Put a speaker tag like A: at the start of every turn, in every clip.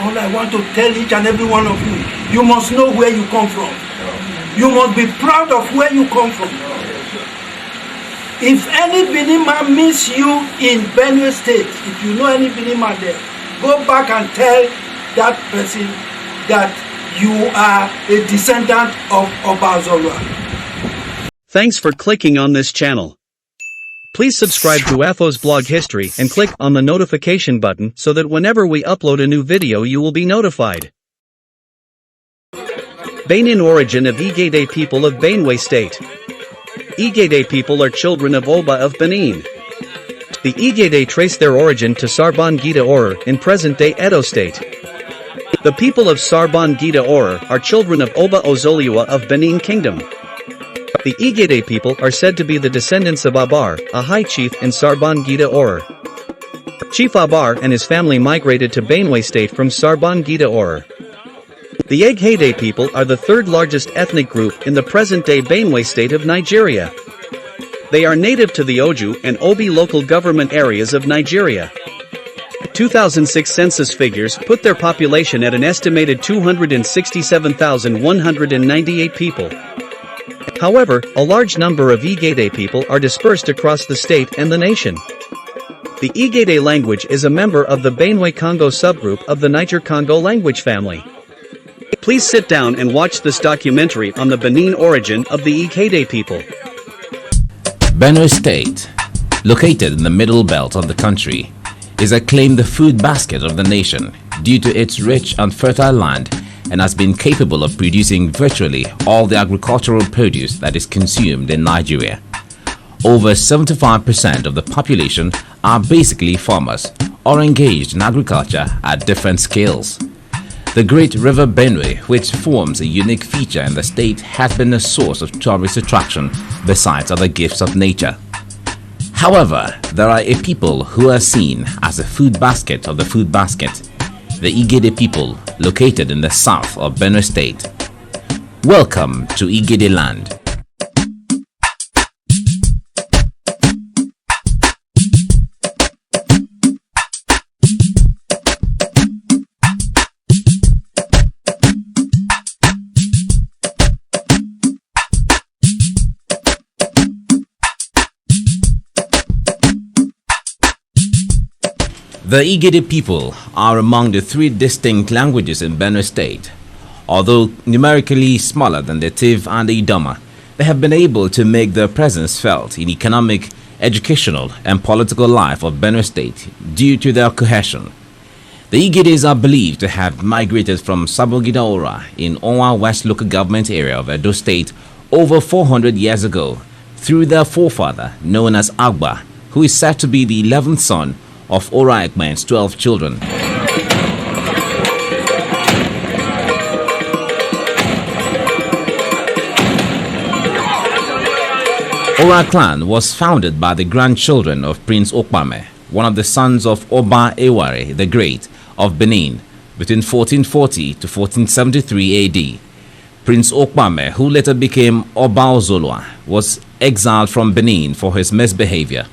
A: All I want to tell each and every one of you, you must know where you come from. You must be proud of where you come from. If any Benin man meets you in Benue State, if you know any Benin man there, go back and tell that person that you are a descendant of Oba Ozolua.
B: Thanks for clicking on this channel. Please subscribe to AFO's blog history and click on the notification button so that whenever we upload a new video you will be notified. Beinin origin of Igede people of Benue State. Igede people are children of Oba of Benin. The Igede trace their origin to Sabon Gida Ora in present-day Edo State. The people of Sabon Gida Ora are children of Oba Ozolua of Benin Kingdom. The Igede people are said to be the descendants of Abar, a high chief in Sabon Gida Ora. Chief Abar and his family migrated to Benue State from Sabon Gida Ora. The Igede people are the third largest ethnic group in the present-day Benue State of Nigeria. They are native to the Oju and Obi local government areas of Nigeria. 2006 census figures put their population at an estimated 267,198 people. However, a large number of Igede people are dispersed across the state and the nation. The Igede language is a member of the Benue-Congo subgroup of the Niger-Congo language family. Please sit down and watch this documentary on the Benin origin of the Igede people.
C: Benue State, located in the middle belt of the country, is acclaimed the food basket of the nation due to its rich and fertile land and has been capable of producing virtually all the agricultural produce that is consumed in Nigeria. Over 75% of the population are basically farmers or engaged in agriculture at different scales. The great river Benue, which forms a unique feature in the state, has been a source of tourist attraction besides other gifts of nature. However, there are a people who are seen as the food basket of the food basket, the Igede people located in the south of Benue State. Welcome to Igede land. The Igede people are among the three distinct languages in Benue State. Although numerically smaller than the Tiv and the Idoma, they have been able to make their presence felt in economic, educational and political life of Benue State due to their cohesion. The Igedes are believed to have migrated from Sabon Gida Ora in Owa West local government area of Edo State over 400 years ago through their forefather known as Agba, who is said to be the 11th son of Ora Ekmen's 12 children. Ora clan was founded by the grandchildren of Prince Okpame, one of the sons of Oba Eware the Great of Benin, between 1440 to 1473 AD. Prince Okpame, who later became Oba Ozolua, was exiled from Benin for his misbehavior.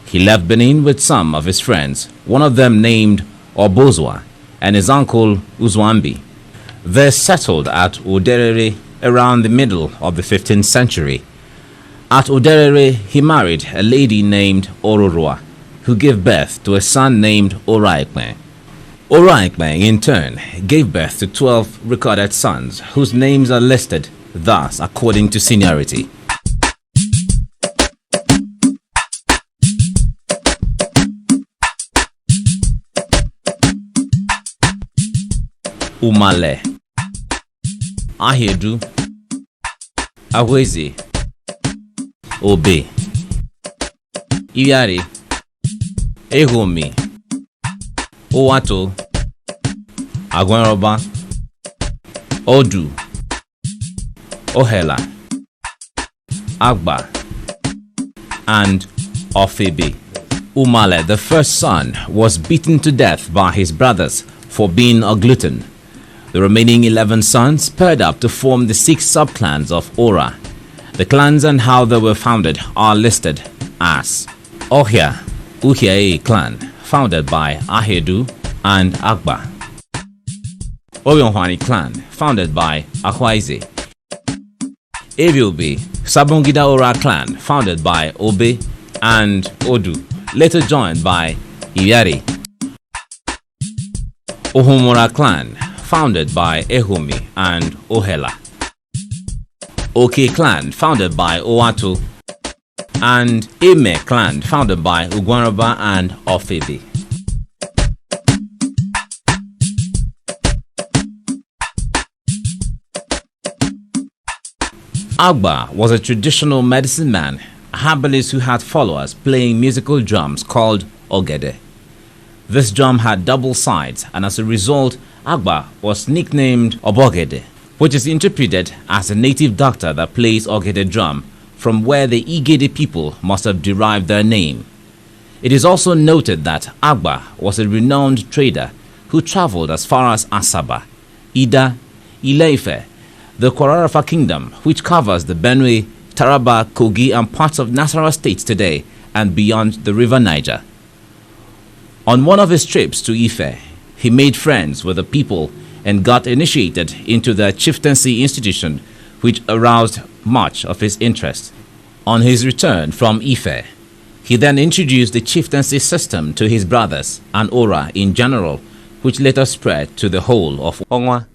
C: He left Benin with some of his friends, one of them named Obozwa and his uncle Uzwambi. They settled at Oderere around the middle of the 15th century. At Oderere, he married a lady named Ororua, who gave birth to a son named Oraikme. Oraikme, in turn, gave birth to 12 recorded sons, whose names are listed thus according to seniority. Umale, Ahedu, Aweze, Obe, Iyari, Ehomi, Owato, Agwenroba, Odu, Ohela, Agba, and Ofebe. Umale, the first son, was beaten to death by his brothers for being a glutton. The remaining 11 sons paired up to form the 6 subclans of Ora. The clans and how they were founded are listed as Ohia, Uhiae clan, founded by Ahedu and Agba. Orionhwani clan, founded by Akwaize. Ebiobe, Sabon Gida Ora clan, founded by Obe and Odu, later joined by Iyari. Ohomora clan, founded by Ehumi and Ohela. Oke clan, founded by Owato, and Eme clan, founded by Ugwanraba and Ofebe. Agba was a traditional medicine man, a herbalist who had followers playing musical drums called Igede. This drum had double sides, and as a result, Agba was nicknamed Obogede, which is interpreted as a native doctor that plays Ogede drum, from where the Igede people must have derived their name. It is also noted that Agba was a renowned trader who traveled as far as Asaba, Ida, Ile-Ife, the Kwararafa kingdom, which covers the Benue, Taraba, Kogi and parts of Nasarawa states today and beyond the river Niger. On one of his trips to Ife, he made friends with the people and got initiated into the chieftaincy institution, which aroused much of his interest. On his return from Ife, he then introduced the chieftaincy system to his brothers and Ora in general, which later spread to the whole of Onwa.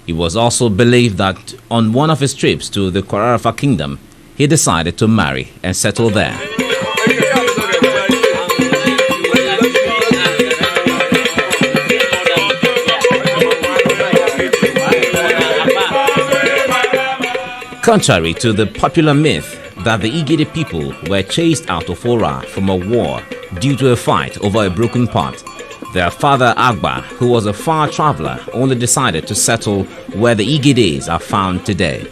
C: It was also believed that on one of his trips to the Kwararafa kingdom, he decided to marry and settle there. Contrary to the popular myth that the Igede people were chased out of Ora from a war due to a fight over a broken pot, their father Agba, who was a far traveler, only decided to settle where the Igedes are found today.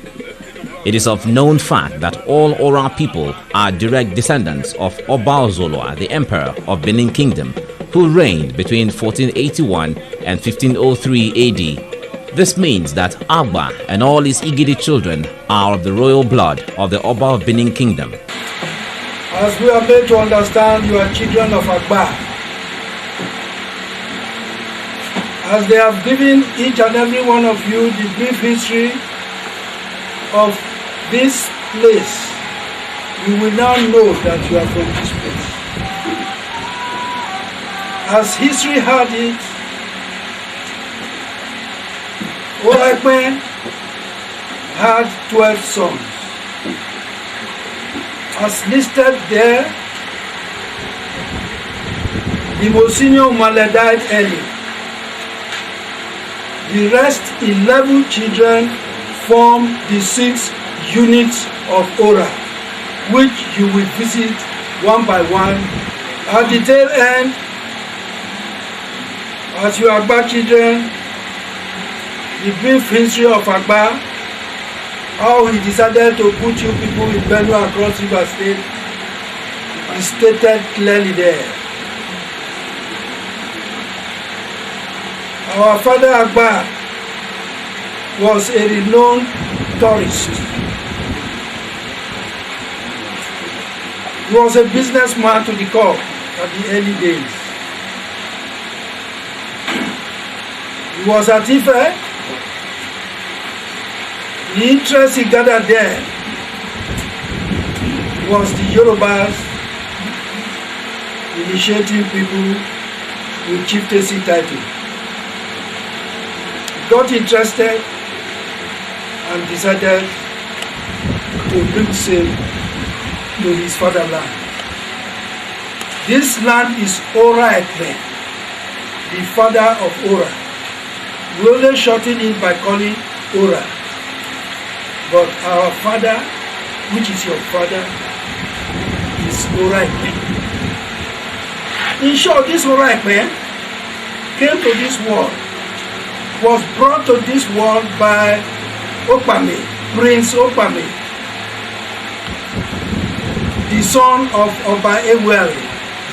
C: It is of known fact that all Ora people are direct descendants of Oba Ozolua, the emperor of Benin Kingdom, who reigned between 1481 and 1503 AD. This means that Agba and all his Igede children are of the royal blood of the Oba of Benin Kingdom.
A: As we are made to understand, you are children of Agba. As they have given each and every one of you the brief history of this place, you will now know that you are from this place. As history had it, Orakwe had 12 sons. As listed there, the most senior Umale died early. The rest 11 children form the 6 units of Ora, which you will visit one by one. At the tail end, as you Agba children, the brief history of Agba, how he decided to put you people in Benue across River State, is stated clearly there. Our father Agba was a renowned tourist. He was a businessman to the core at the early days. He was at Ife. The interest he gathered there was the Yorubas initiating people with chieftaincy title. Got interested and decided to bring sail to his fatherland. This land is Ora Ekwe, the father of Ora. We only shorten it by calling Ora. But our father, which is your father, is Ora Ekwe. In short, this Ora Ekwe came to this world, was brought to this world by Okpame, Prince Okpame, the son of Oba Ewari,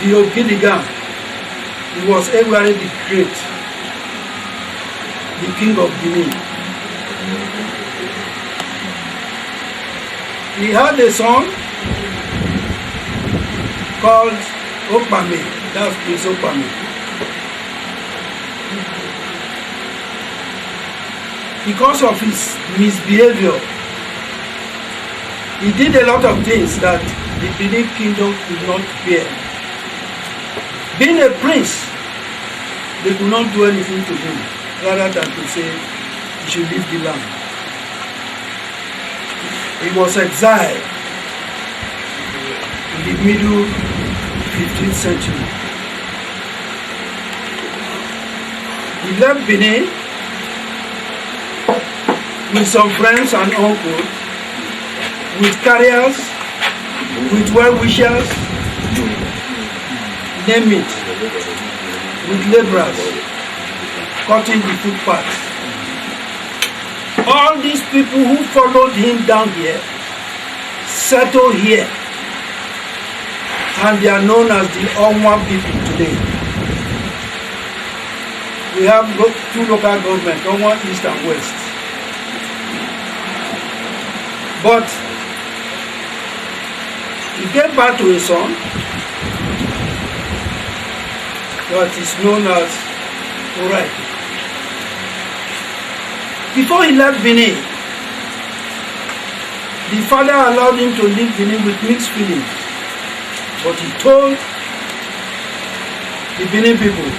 A: the Ogidigam. He was Ewari the Great, the king of Benin. He had a son called Okpame, that's Prince Okpame. because of his misbehavior, he did a lot of things that the Benin kingdom could not bear. Being a prince, they could not do anything to him rather than to say he should leave the land. He was exiled in the middle 15th century. He left Benin with some friends and uncles, with carriers, with well-wishers, name it, with laborers, cutting the footpath. All these people who followed him down here settled here, and they are known as the Onwa people today. We have two local governments, Onwa East and West. But he gave birth to a son that is known as Ora. Before he left Benin, the father allowed him to leave Benin with mixed feelings. But he told the Benin people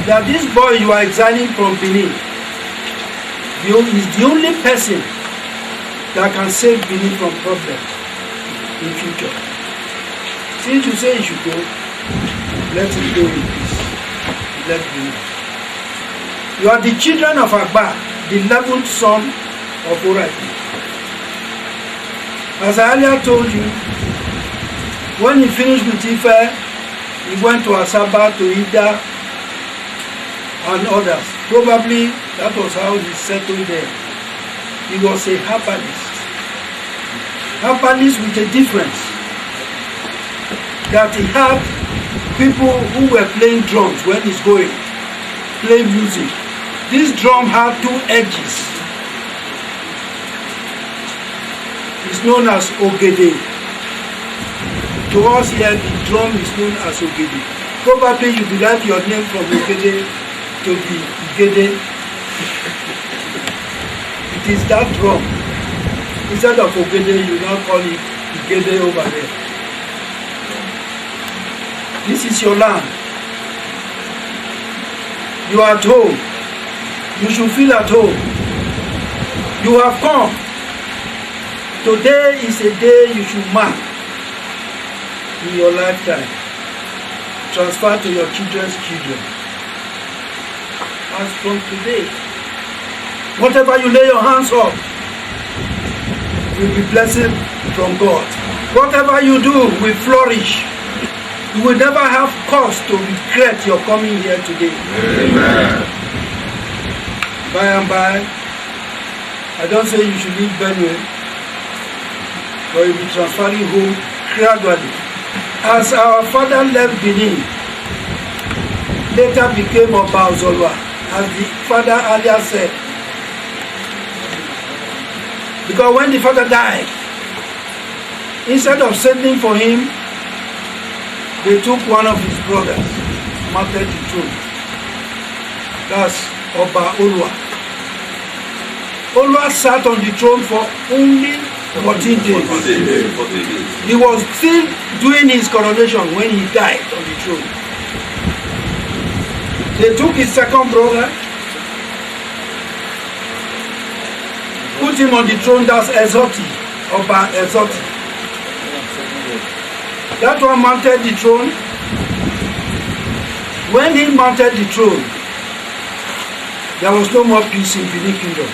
A: that this boy you are exiling from Benin is the only person that can save Benin from problems in future. Since you say he should go, let him go in peace. Let Benin. You are the children of Agba, the 11th son of Ora. As I earlier told you, when he finished with Ife, he went to Asaba, to Ida, and others. Probably that was how he settled there. He was a herbalist. Herbalist with a difference, that he had people who were playing drums when he's going, playing music. This drum had two edges. It's known as Ogede. To us here, the drum is known as Ogede. Probably you derive your name from Ogede to be Igede. It is that drum. Instead of Ogede, you now call it Igede over there. This is your land. You are at home. You should feel at home. You have come. Today is a day you should mark in your lifetime. Transfer to your children's children. As from today, whatever you lay your hands on will be blessed from God. Whatever you do will flourish. You will never have cause to regret your coming here today.
D: Amen.
A: By and by, I don't say you should leave Benue, but you'll be transferring home gradually. As our father left Benin, later became Oba Ozolua, as the father earlier said. Because when the father died, instead of sending for him, they took one of his brothers, mounted the throne. That's Oba Ozolua. Ozolua sat on the throne for only 14 days.
D: 14 days.
A: He was still doing his coronation when he died on the throne. They took his second brother, put him on the throne. That's Ezoti, Oba Ezoti. That one mounted the throne. When he mounted the throne, there was no more peace in Benin Kingdom.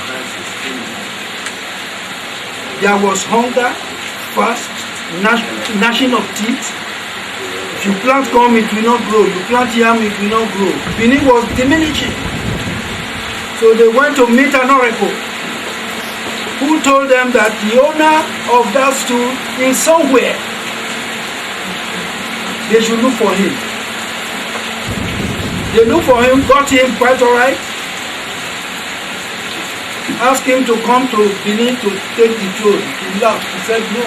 A: There was hunger, fast, gnashing of teeth. If you plant corn, it will not grow. You plant yam, it will not grow. Benin was diminishing. So they went to meet an oracle who told them that the owner of that stool is somewhere. They should look for him. They looked for him, got him quite all right. Asked him to come to Benin to take the throne. He laughed. He said, no.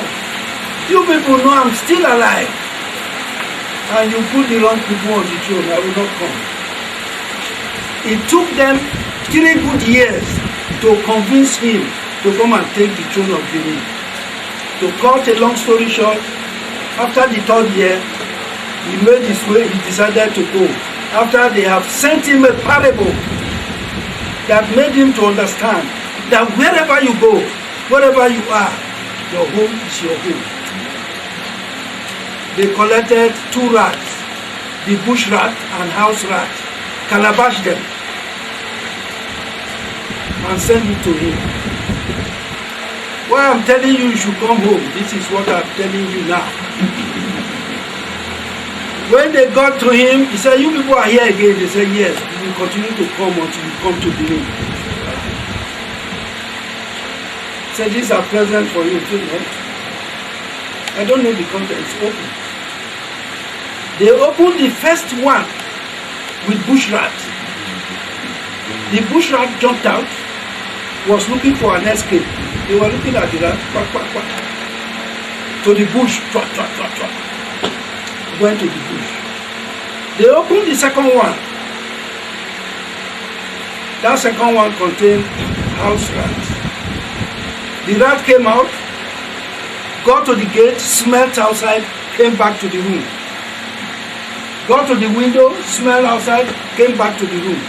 A: You people know I'm still alive. And you put the wrong people on the throne. I will not come. It took them 3 good years to convince him to come and take the throne of Benin. To cut a long story short, after the 3rd year, he made his way, he decided to go. After they have sent him a parable that made him to understand that wherever you go, wherever you are, your home is your home. They collected 2 rats, the bush rat and house rat, calabashed them, and sent it to him. Why I'm telling you should come home, this is what I'm telling you now. When they got to him, he said, you people are here again. They said, yes, we will continue to come until you come to Benin. He said, these are presents for you. I don't know the content, it's open. They opened the first one with bush rat. The bush rat jumped out, was looking for an escape. They were looking at the rat, quack, quack, quack, to the bush, twat, twat, twat, twat. Went to the bush. They opened the second one. That second one contained house rats. The rat came out, got to the gate, smelled outside, came back to the room. Got to the window, smelled outside, came back to the room.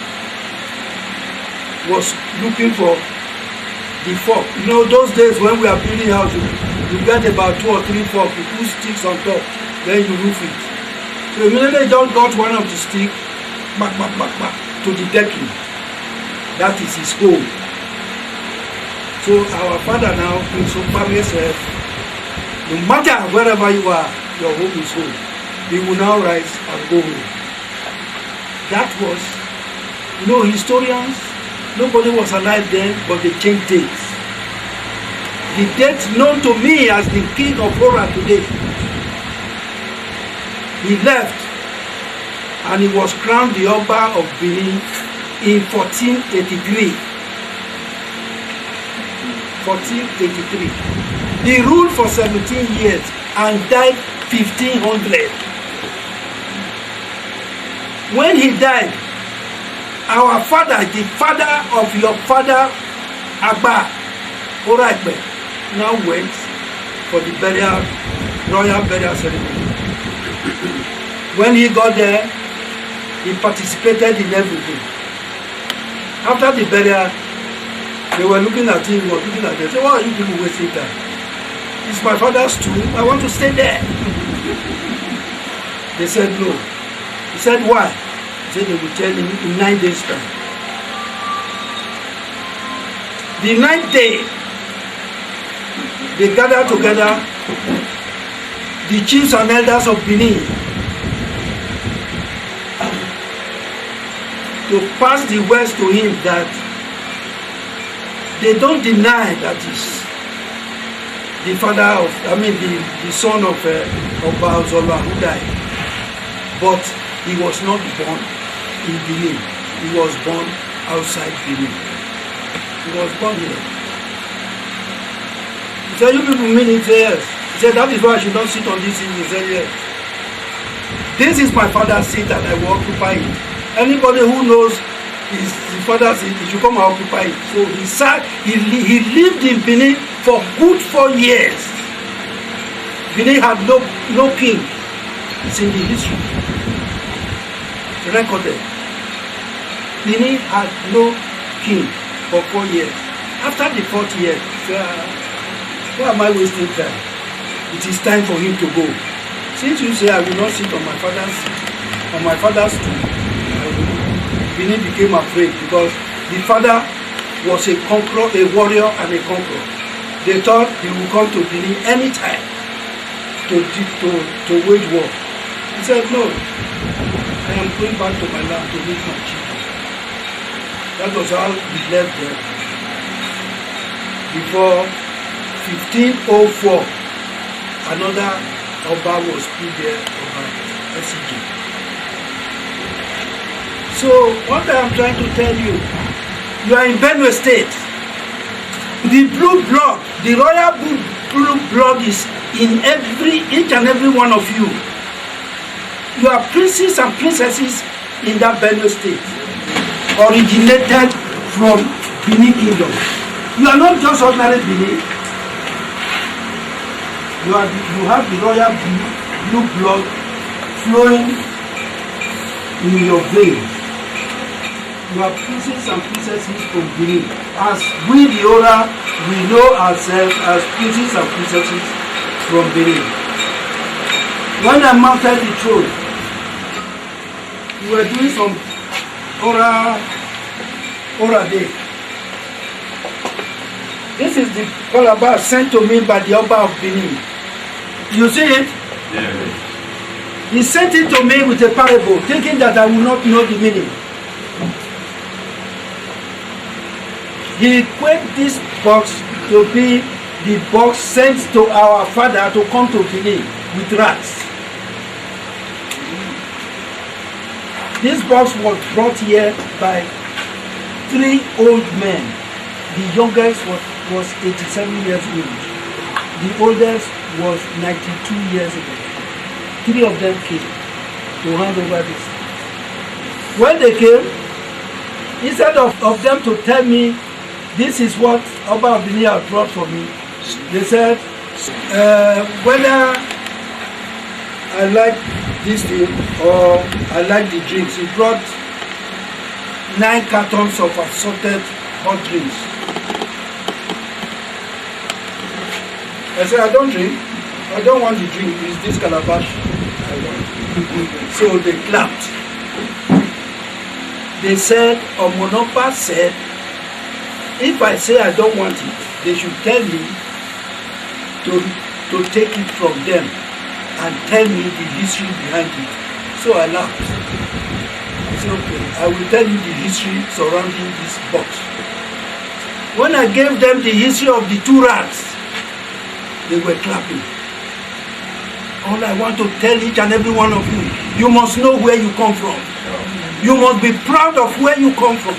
A: Was looking for the fork. You know, those days when we are building houses, you get about 2 or 3 forks, you put sticks on top, then you roof it. So immediately they just got one of the sticks, back, to the decking. That is his home. So our father now, Prince Okpame, said, no matter wherever you are, your home is home. He will now rise and go home. That was, you know, historians, nobody was alive then, but they changed dates. The date known to me as the king of Ora today. He left and he was crowned the Oba of Benin in 1483. 1483. He ruled for 17 years and died 1500. When he died, our father, the father of your father, Agba Oraigbe, now went for the burial, royal burial ceremony. When he got there, he participated in everything. After the burial, they were looking at him, was looking at them, say, why are you people wasting time? It's my father's tomb, I want to stay there. They said no. He said, why? He said they will tell him in 9 days' time. The 9th day, they gathered together, the chiefs and elders of Benin, to pass the words to him that they don't deny that is the father of, the son of Ozolua who died. But he was not born in Benin. He was born outside Benin. He was born here. He said, you people mean it? Yes. He said, that is why I should not sit on this seat. He said, yes. This is my father's seat and I will occupy it. Anybody who knows his father's seat, he should come and occupy it. So he sat, he lived in Benin for good 4 years. Benin had no king. It's in the history. It's recorded. Benin had no king for 4 years. After the 4th year, why am I wasting time? It is time for him to go. Since you say I will not sit on my father's tomb, Benin became afraid because the father was a conqueror, a warrior and a conqueror. They thought he would come to Benin anytime to wage war. He said, no, I am going back to my land to meet my children. That was how he left there. Before 1504, another Oba was put there, Oba Ejide. So what I am trying to tell you, you are in Benue State. The blue blood, the royal blue blood is in each and every one of you. You are princes and princesses in that Benue State, originated from Benin Kingdom. You are not just ordinary Benin. You have the royal blue blood flowing in your veins. You are princes and princesses from Benin. As we the Ora, we know ourselves as princes and princesses from Benin. When I mounted the throne, we were doing some Ora Day. This is the calabash sent to me by the Oba of Benin. You see it?
D: Yeah.
A: He sent it to me with a parable, thinking that I will not know the meaning. He equated this box to be the box sent to our father to come to Benin with rats. This box was brought here by 3 old men. The youngest was 87 years old. The oldest was 92 years old. 3 of them came to hand over this. When they came, instead of them to tell me, this is what Oba of Benin has brought for me, they said, whether I like this thing or I like the drinks. He brought 9 cartons of assorted hot drinks. I said, I don't drink. I don't want the drink. It's this calabash I want. So they clapped. They said, Omonopa said, if I say I don't want it, they should tell me to take it from them and tell me the history behind it. So I laughed. I said, okay, I will tell you the history surrounding this box. When I gave them the history of the 2 rats, they were clapping. All I want to tell each and every one of you, you must know where you come from. You must be proud of where you come from.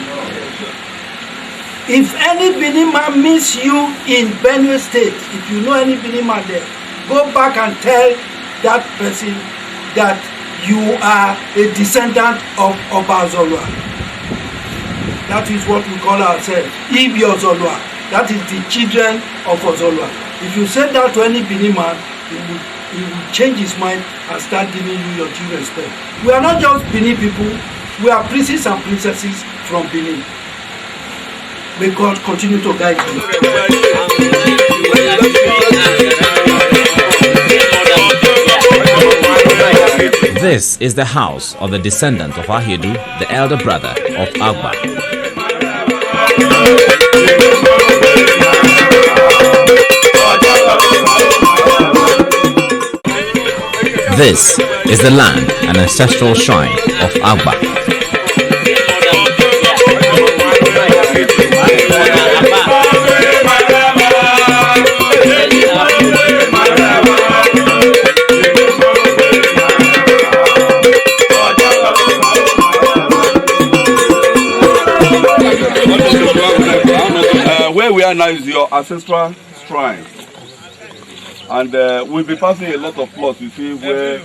A: If any Benin man meets you in Benue State, if you know any Benin man there, go back and tell that person that you are a descendant of Oba Ozolua. That is what we call ourselves, Ibi Ozolua. That is the children of Ozolua. If you say that to any Benin man, he will change his mind and start giving you your due respect. We are not just Benin people, we are princes and princesses from Benin. May God continue to guide you.
C: This is the house of the descendant of Ahidu, the elder brother of Agba. This is the land and ancestral shrine of Agba.
D: Where we are now is your ancestral shrine, and we'll be passing a lot of plots. You see where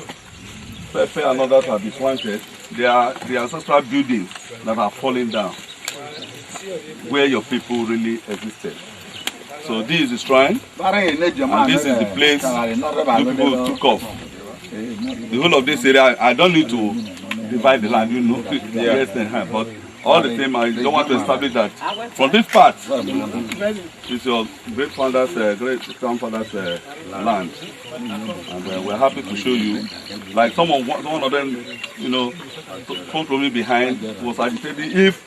D: Pepe and others have been planted. They are the ancestral buildings that are falling down, where your people really existed. So this is the shrine, and this is the place you people took off. The whole of this area, I don't need to divide the land, you know, yes, but all the same, I don't want to establish that from this part, it's your great founder's, great grandfather's land, and we're happy to show you. Like one of them, you know, came from me behind, was agitating if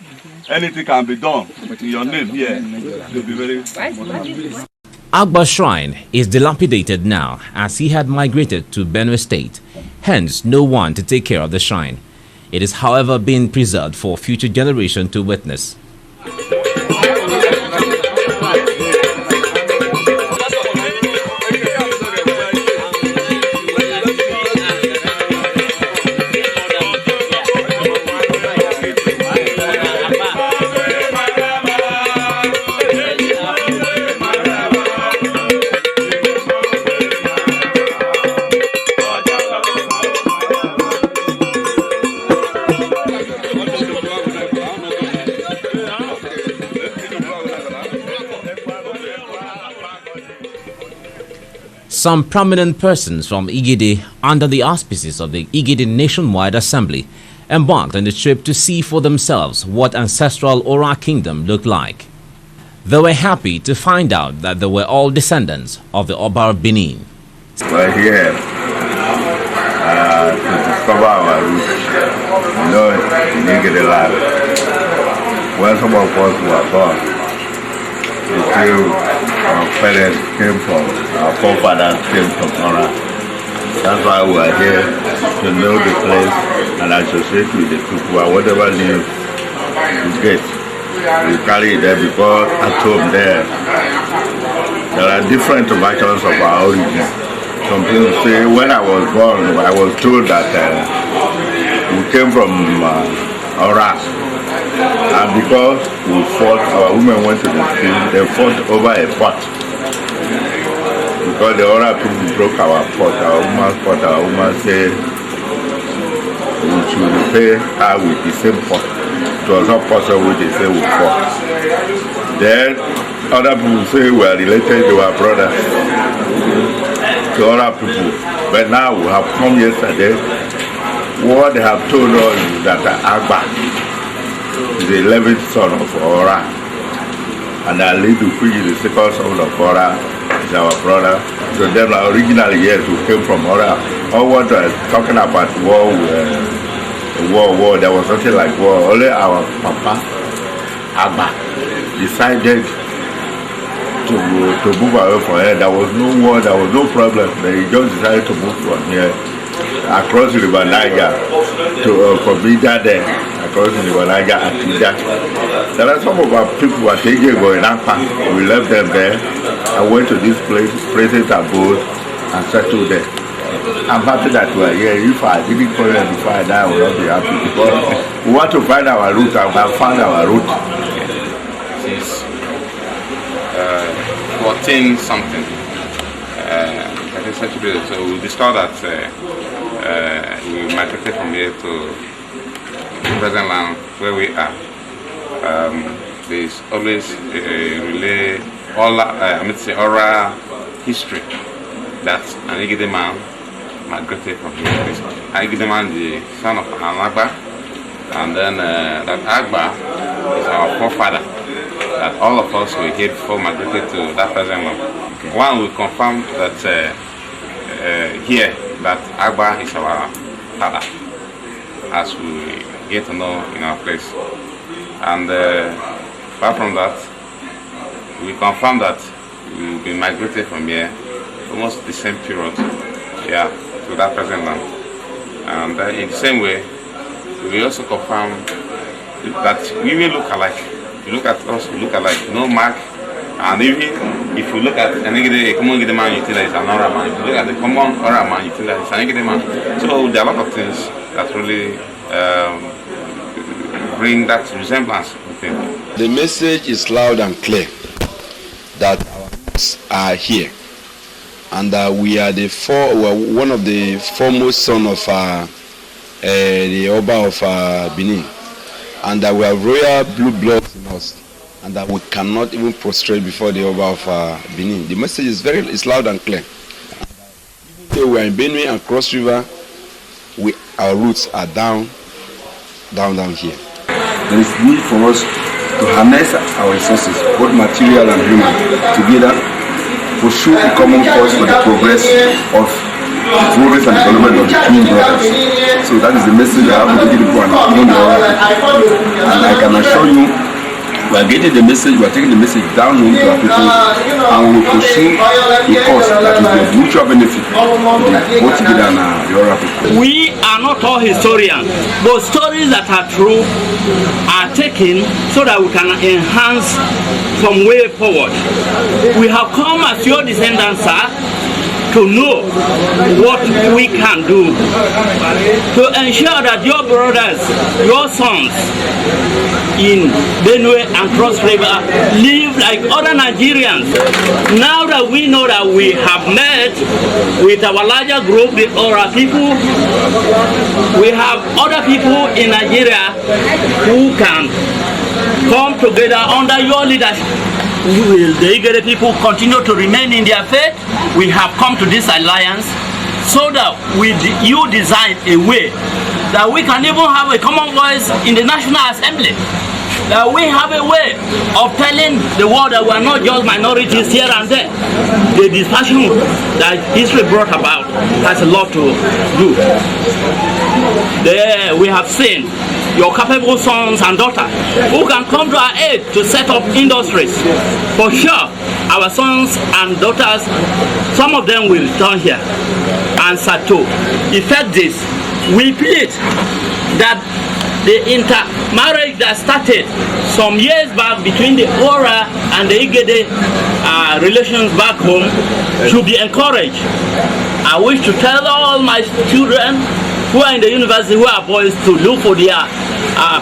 D: anything can be done in your name here, they'll be very.
C: Agba's shrine is dilapidated now as he had migrated to Benue State, hence no one to take care of the shrine. It is however being preserved for future generations to witness. Some prominent persons from Igede, under the auspices of the Igede Nationwide Assembly, embarked on the trip to see for themselves what ancestral Ora Kingdom looked like. They were happy to find out that they were all descendants of the Oba of Benin.
E: We're here to discover our roots, in Igede land. When some of us were born, we feel our parents came from, our forefathers came from Ora. That's why we are here, to know the place and associate with the people, and whatever news we get, we carry it there, because at home there are different versions of our origin. Some people say, when I was born, I was told that we came from Ora. And because we fought, our women went to the field, they fought over a pot. Because the Ora people broke our pot, our woman said we should repay her with the same pot. It was not possible, they say we fought. Then other people say we are related to our brothers, to other people. But now we have come yesterday, what they have told us is that Agba is the 11th son of Ora, and Alidu, which is the second son of Ora, is our brother. So then originally, yes, we came from Ora. All what I was talking about war, there was nothing like war. Only our papa, Agba, decided to move away from here. There was no war, there was no problem. They just decided to move from here across the river Niger from Ida there, across the river Niger and Ida. There are some of our people who are taking going Akpa. We left them there and went to this place, present abode, and settled there. I'm happy that we are here. If I didn't call them before I die, I would not be happy, because we want to find our root, and we have found our root.
F: Since 14 something. So we discovered that we migrated from here to the present land where we are. There's always a oral history that an Igede man migrated from here. An Igede man, the son of an Agba, and then that Agba is our forefather. That all of us were here before migrated to that present land. Okay. One, we confirm that here that Agba is our father, as we get to know in our place. And apart from that, we confirm that we will be migrated from here almost the same period, to that present land. And in the same way, we also confirm that we will look alike. You look at us, we look alike, no mark. And even if you look at a common Igede man, you think that it's an Ora man. If you look at the common Ora man, you think that it's an Igede man. So there are a lot of things that really bring that resemblance.
G: The message is loud and clear that our roots are here, and we are one of the foremost son of the Oba of Benin, and that we have royal blue blood in us, and that we cannot even prostrate before the Oba of Benin. The message is loud and clear. Even though we are in Benue and Cross River, our roots are down here.
H: There is need for us to harness our resources, both material and human, together, pursue a common cause for the progress of the progress and development of the twin brothers. So that is the message I have to give people, and even the other people. And I can assure you, we are getting the message, we are taking the message down home to our people, and we will pursue a cause that will be of mutual benefit to both Igede and the Ora people.
I: We are not all historians, but stories that are true are taken so that we can enhance from way forward. We have come as your descendants, sir, to know what we can do to ensure that your brothers, your sons in Benue and Cross River live like other Nigerians. Now that we know that we have met with our larger group, the Ora people, we have other people in Nigeria who can come together under your leadership will the Igede people continue to remain in their faith? We have come to this alliance so that you design a way that we can even have a common voice in the National Assembly. That we have a way of telling the world that we are not just minorities here and there. The dispersion that history brought about has a lot to do. There we have seen your capable sons and daughters who can come to our aid to set up industries. For sure, our sons and daughters, some of them will return here. And to effect this, we plead that the intermarriage that started some years back between the Ora and the Igede relations back home should be encouraged. I wish to tell all my children who are in the university, who are boys, to look for their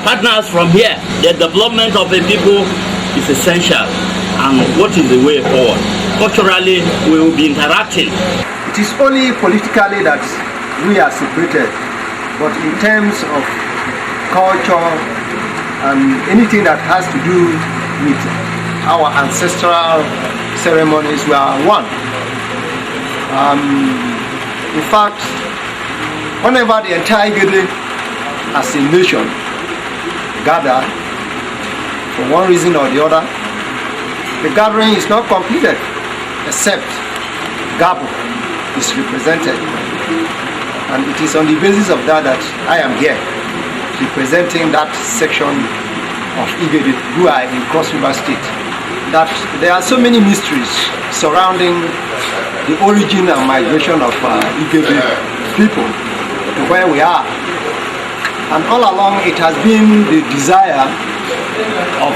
I: partners from here. The development of the people is essential. And what is the way forward? Culturally, we will be interacting.
J: It is only politically that we are separated, but in terms of culture and anything that has to do with our ancestral ceremonies, we are one. In fact, whenever the entire Igede as a nation gather for one reason or the other, the gathering is not completed except Gabo is represented, and it is on the basis of that that I am here representing that section of Igede who are in Cross River State. That there are so many mysteries surrounding the origin and migration of Igede people to where we are, and all along it has been the desire of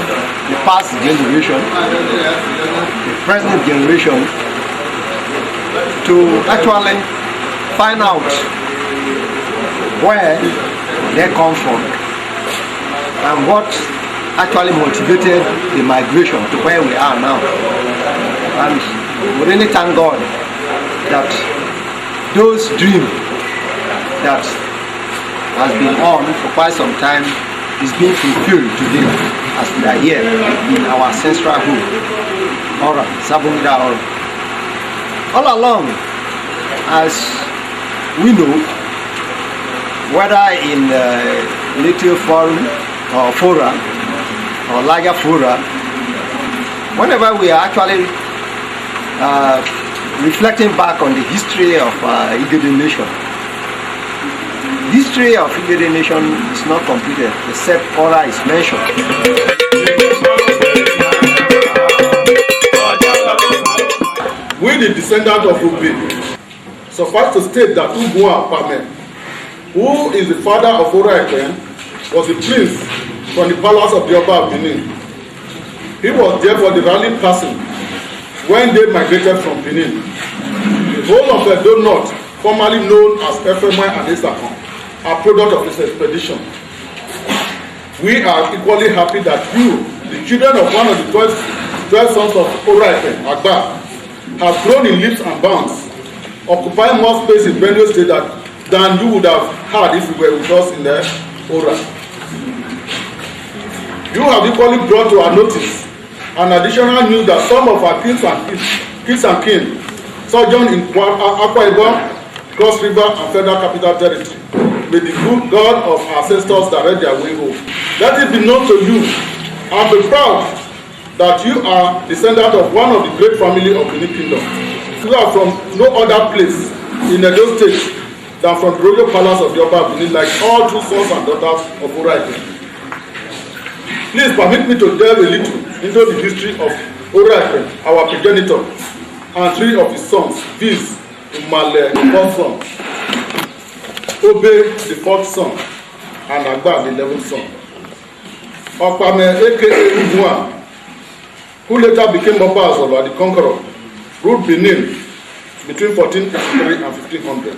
J: the past generation, the present generation, to actually find out where they come from and what actually motivated the migration to where we are now. And we really thank God that those dreams that has been on for quite some time is being fulfilled today as we are here in our ancestral home, Ora, Sabon Gida Ora. All along, as we know, whether in little forum or fora or larger fora, whenever we are actually reflecting back on the history of Igede nation, history of Igede nation is not completed except Ora is mentioned.
K: We, the descendant of Obe, suffice to state that Oba Of Benin, who is the father of Ora, was a prince from the palace of the Oba Of Benin. He was therefore the rallying person when they migrated from Benin. The whole of the Edo North, formerly known as Efemwe and Isakon, are product of this expedition. We are equally happy that you, the children of one of the 12 sons of Ora, Agba, have grown in leaps and bounds, occupying more space in Benue State than you would have had if you were with us in the Ora. You have equally brought to our notice an additional news that some of our kins and kin sojourn in Akwa Ibom, Cross River and Federal Capital Territory. May the good God of our ancestors direct their way home. Let it be known to you, and be proud that you are descendant of one of the great family of Benin Kingdom. You are from no other place in Edo State than from the royal palace of the Oba Of Benin, like all true sons and daughters of Ora. Please permit me to delve a little into the history of Ora, our progenitor, and 3 of his sons, viz. Umale, the 4th son, Obe, the 4th son, and Agba, the 11th son. Okpame, aka Ugua, who later became Oba Ozolua, the conqueror, ruled Benin between 1483 and 1500.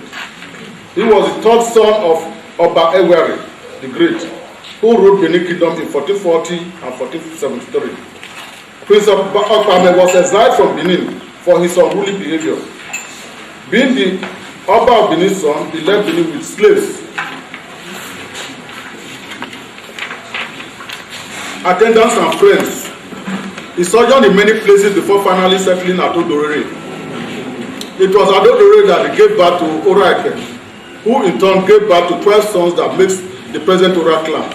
K: He was the 3rd son of Oba Ewere, the Great, who ruled Benin Kingdom in 1440 and 1473. Prince Okpame was exiled from Benin for his unruly behavior. Being the Oba of Benin's son, he left Benin with slaves, attendants and friends. He sojourned in many places before finally settling at Odorere. It was at Odorere that he gave birth to Ora Ekwen, who in turn gave birth to 12 sons that makes the present Ora clan.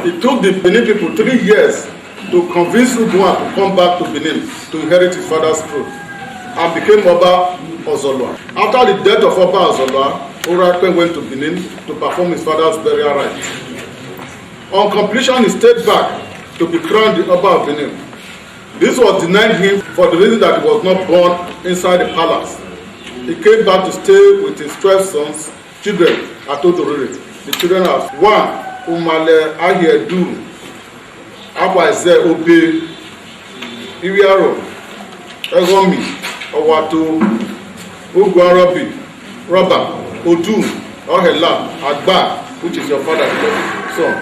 K: It took the Benin people 3 years to convince Ugboa to come back to Benin to inherit his father's throne and became Oba Ozolua. After the death of Oba Ozolua, Ora Ekwen went to Benin to perform his father's burial rites. On completion, he stayed back to be crowned the Oba of Benin. This was denied him for the reason that he was not born inside the palace. He came back to stay with his 12 sons, children at Odorere. The children are 1. Umale Ahiedu, Abwaeze Obe, Iriaro, Egomi, Owato, Ugwarobi, Roba, Odu, Ohela, Agba, which is your father's son.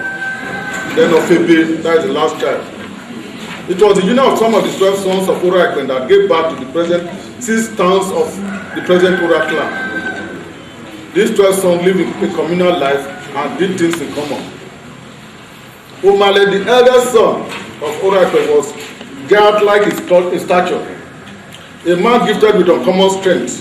K: Then Ofebe, that is the last child. It was the union of some of the 12 sons of Ora Ekwen that gave birth to the present 6 towns of the present Ora clan. These 12 sons lived a communal life and did things in common. Umale, the eldest son of Ora Ekwen, was giant-like in stature, a man gifted with uncommon strength.